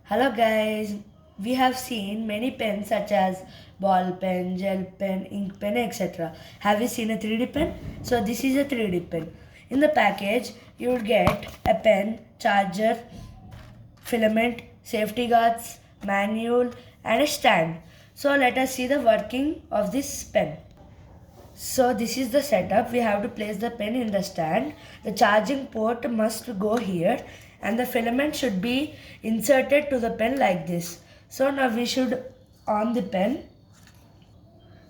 Hello guys, we have seen many pens such as ball pen, gel pen, ink pen, etc. Have you seen a 3D pen? So this is a 3D pen. In the package, you will get a pen, charger, filament, safety guards, manual and a stand. So let us see the working of this pen. So this is the setup. We have to place the pen in the stand. The charging port must go here and the filament should be inserted to the pen like this. So now we should on the pen.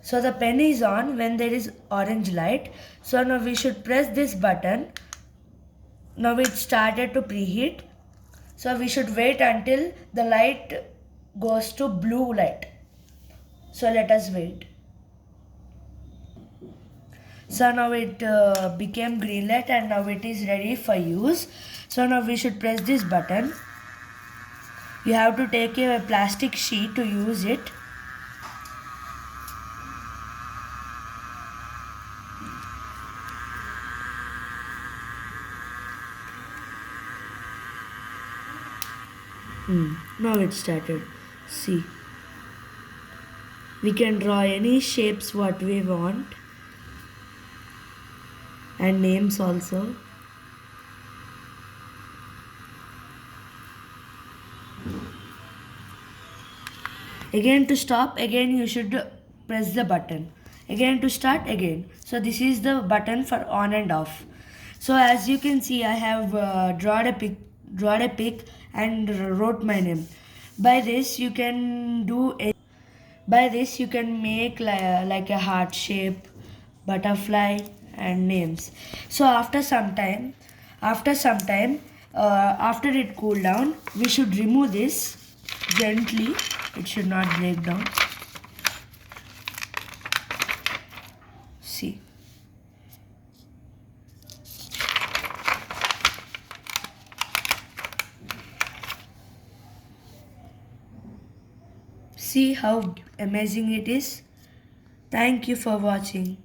So the pen is on when there is orange light. So now we should press this button. Now it started to preheat. So we should wait until the light goes to blue light. So let us wait. So now it became green light and now it is ready for use. So now we should press this button. You have to take a plastic sheet to use it. Now it started. See. We can draw any shapes what we want. And names also. Again to stop, again you should press the button. Again to start, again. So this is the button for on and off. So as you can see, I have drawn a pic and wrote my name. By this you can make like a heart shape, butterfly and names. So after it cool down, we should remove this gently. It should not break down. See. See how amazing it is. Thank you for watching.